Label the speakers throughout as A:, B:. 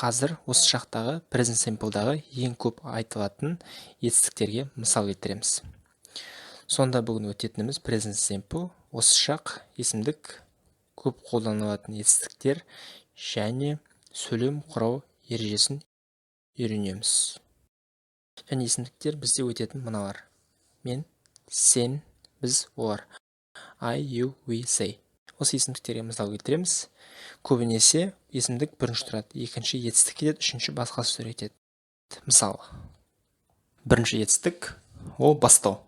A: Қазір осы шақтағы present simple'дағы ең көп айтылатын етістіктерге мысал келтіреміз. Сонда бүгін өтетініміз present simple, осы шақ, есімдік, көп қолданылатын етістіктер және сөйлем құрау ережесін үйренеміз. Және есімдіктер бізде өтетін мыналар: мен, сен, біз, олар. I, you, we, say. Осы есімдіктерге мысал келтіреміз. Көбінесе есімдік бірінші тұрады, екінші етістік кетеді, үшінші басқасы сөйлетеді. Мысалы, бірінші етістік ол бастау.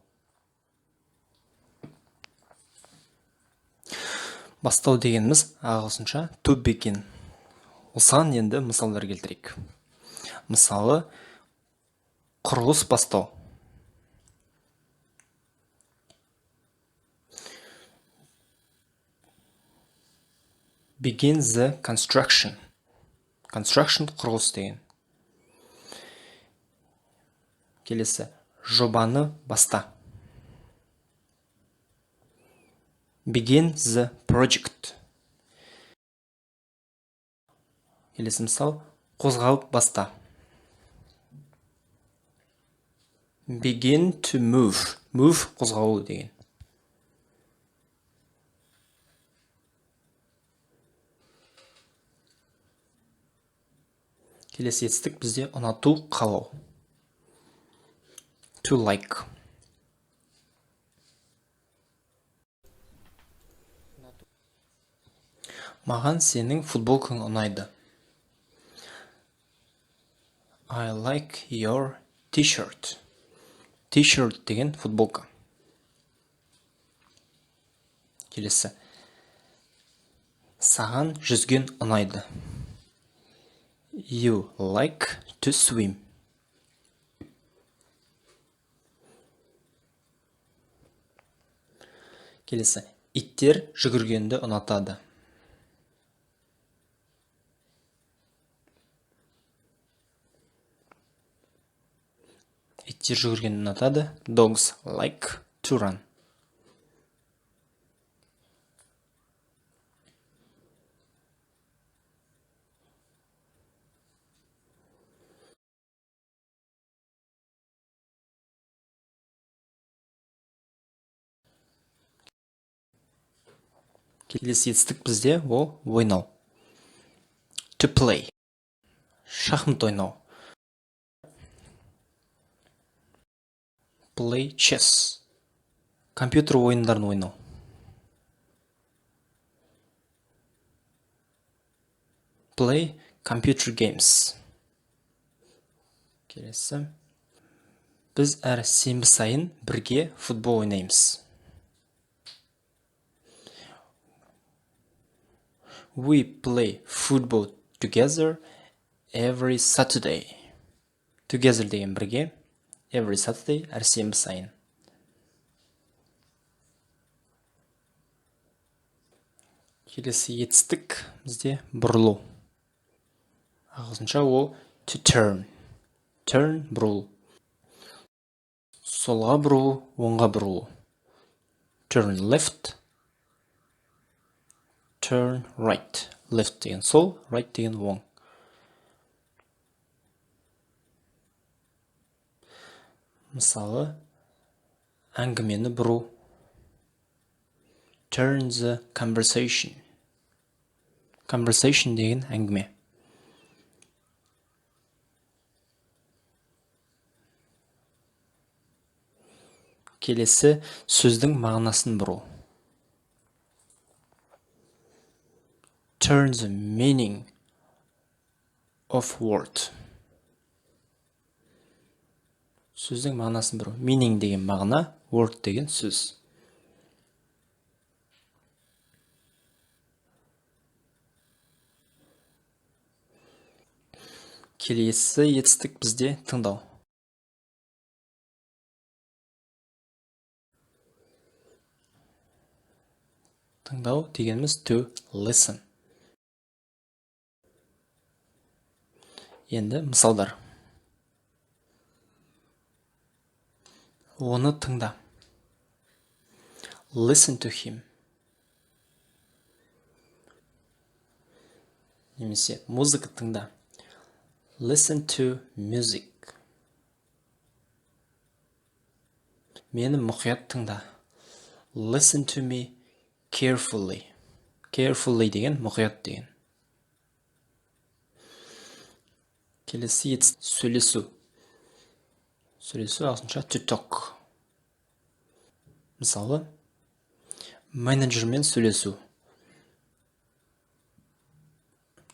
A: Бастау дегеніміз ағылшынша to begin. Осыған енді мысалдар келтірейік. Мысалы, құрылыс бастау. Begin the construction. Construction құрылыс деген. Келесі, жобаны баста. Begin the project. Келесі мысал, қозғалып баста. Begin to move. Move қозғалу деген. Келесі етістік бізде ұнату, қалау. To like. Маған сенің футболкаң ұнайды. I like your t-shirt. T-shirt деген футболка. Келесі. Саған жүзген ұнайды. You like to swim. Келесі. Иттер жүгіргенді ұнатады. Иттер жүгіргенді ұнатады. Dogs like to run. Келесі етістік бізде ол ойнау. To play. Шахмат ойнау. Play chess. Компьютер ойындарын ойнау. Play computer games. Келесі. Біз әр сенбі сайын бірге футбол ойнаймыз. We play football together every Saturday. Together деген бірге. Every Saturday, әр сенбі сайын. Келесі етістік бізде бұрылу. Ағылшынша ол to turn. Turn бұрылу. Солға бұрылу, оңға бұрылу. Turn left. Turn right. Left деген сол, right деген оң. Мысалы, әңгімені бұру. Turn the conversation. Conversation деген әңгіме. Келесі сөздің мағынасын бұру. Turn the meaning of word. Сөздің мағынасын бұру. Meaning деген мағына, word деген сөз. Келесі етістік бізде тыңдау. Тыңдау дегеніміз to listen. Енді мысалдар. Оны тыңда. Listen to him. Немесе музыка тыңда. Listen to music. Мені мұқият тыңда. Listen to me carefully. Carefully деген мұқият деген. Келесі сөйлесу. Сөйлесу ағылшынша to talk. Мысалы, менеджермен сөйлесу.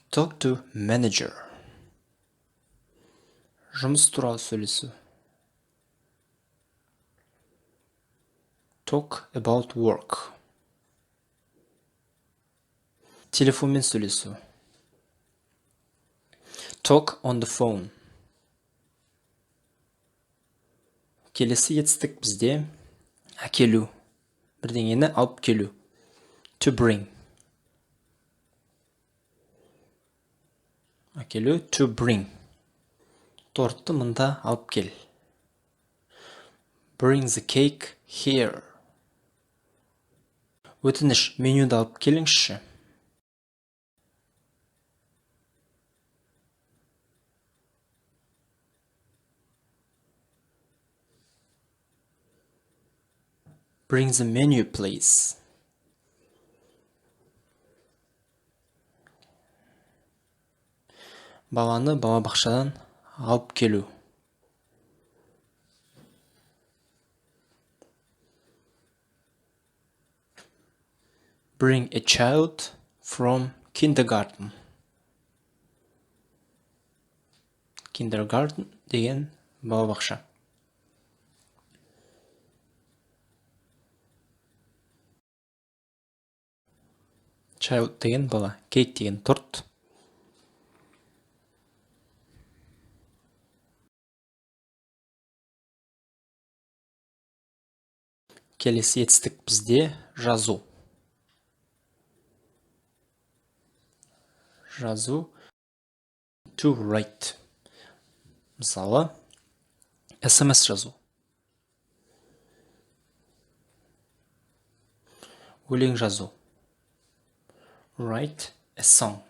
A: Talk to manager. Жұмыс туралы сөйлесу. Talk about work. Телефонмен сөйлесу. Talk on the phone. Келесі етістік бізде әкелу. Бірдеңені алып келу. To bring. Әкелу, to bring. Тортты мында алып кел. Bring the cake here. Өтініш, менюді алып келіңізші. Bring the menu, please. Баланы балабақшадан алып келу. Bring a child from kindergarten. Kindergarten деген балабақша. Child деген бала, cake деген торт. Келесі етістік бізде жазу. Жазу, to write. Мысалы, SMS жазу. Өлең жазу. Write a song.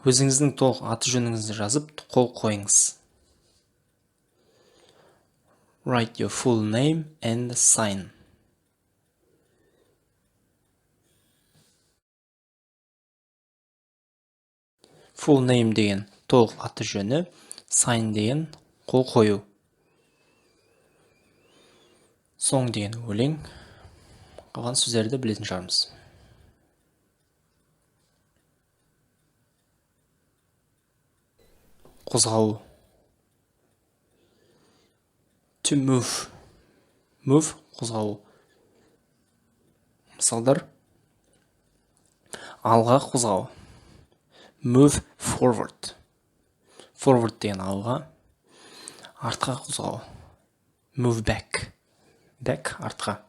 A: Өзіңіздің толық аты жөніңізді жазып, қол қойыңыз. Write your full name and sign. Full name деген толық аты жөні, sign деген қол қою. Song деген өлең. Қалған сөздерді білетін шығармыз. Қозғалу. To move. Move, қозғалу. Мысалдар. Алға қозғалу. Move forward. Forward деген алға. Артқа қозғалу. Move back. Back, артқа.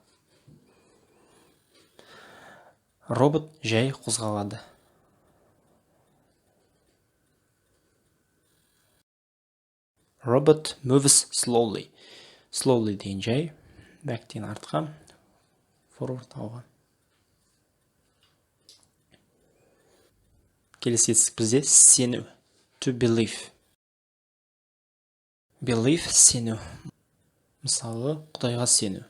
A: Робот жай қозғалады. Robot moves slowly. Slowly деген жай. Back деген артқа. Forward алға. Келесі етістік бізде сену. To believe. Believe, сену. Мысалы, Құдайға сену.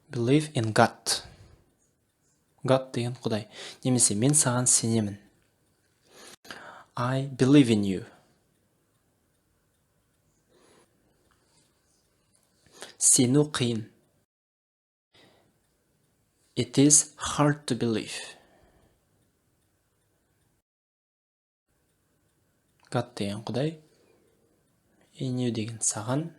A: Believe in God. God деген Құдай. Немесе мен саған сенемін. I believe in you. Сену қиын. It is hard to believe. God деген Құдай. In you деген саған.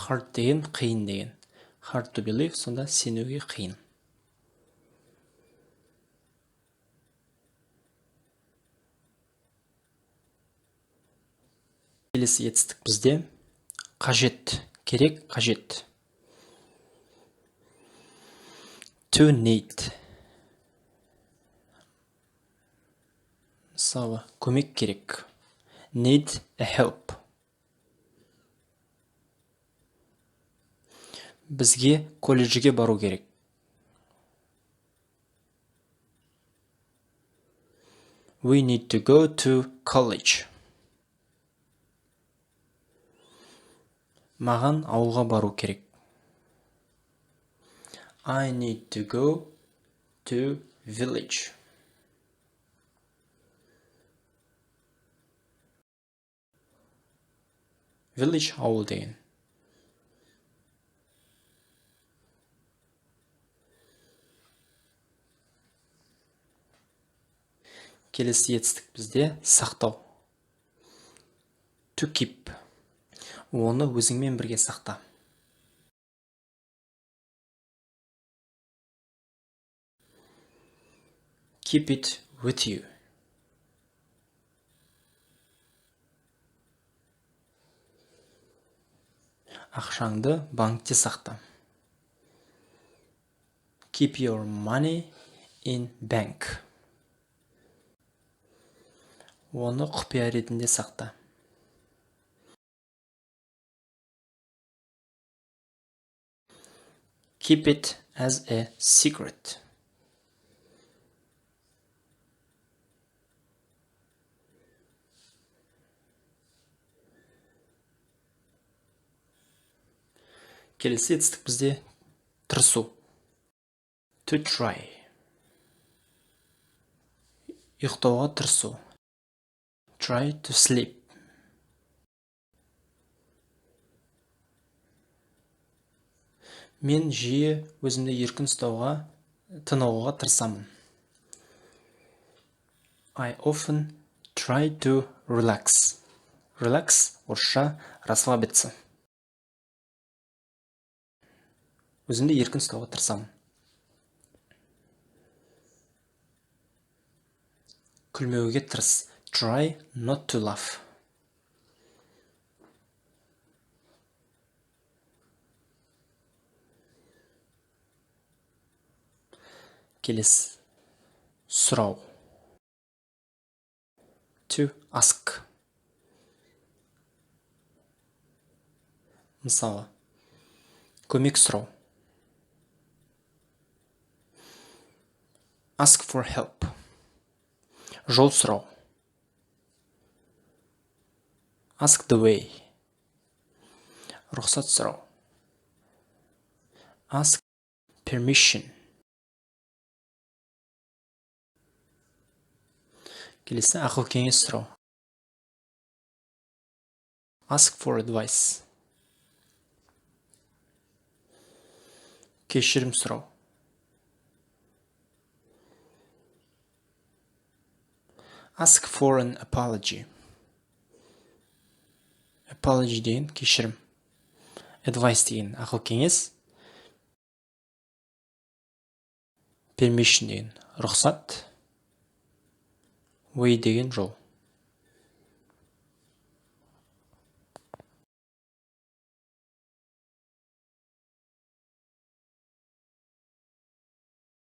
A: Hard деген қиын деген. Hard to believe, сонда сенуге қиын. Келесі етістік бізде қажет, керек, қажет. To need. Мысалы, көмек керек. Need a help. Бізге колледжге бару керек. We need to go to college. Маған ауылға бару керек. I need to go to village. Village ауыл деген. Келесі етістік бізде сақтау. To keep. Оны өзіңмен бірге сақта. Keep it with you. Ақшаңды банкте сақта. Keep your money in bank. Оны құпия ретінде сақта. Keep it as a secret. Келесі етістік бізде тырысу. To try. Ұйықтауға тырысу. Try to sleep. Мен жиі өзімді еркін ұстауға, тынығуға тырысамын. I often try to relax. Relax орысша расслабиться. Өзімді еркін ұстауға тырысамын. Күлмеуге тырыс. Try not to laugh. Келесі. Сұрау. To ask. Мысалы, көмек сұрау. Ask for help. Жол сұрау. Ask the way. Рұқсат сұрау. Ask permission. Келесі ақыл кеңес сұрау. Ask for advice. Кешірім сұрау. Ask for an apology. Apology деген кешірім. Advice деген ақыл кеңес. Permission деген рұқсат. Way деген жол.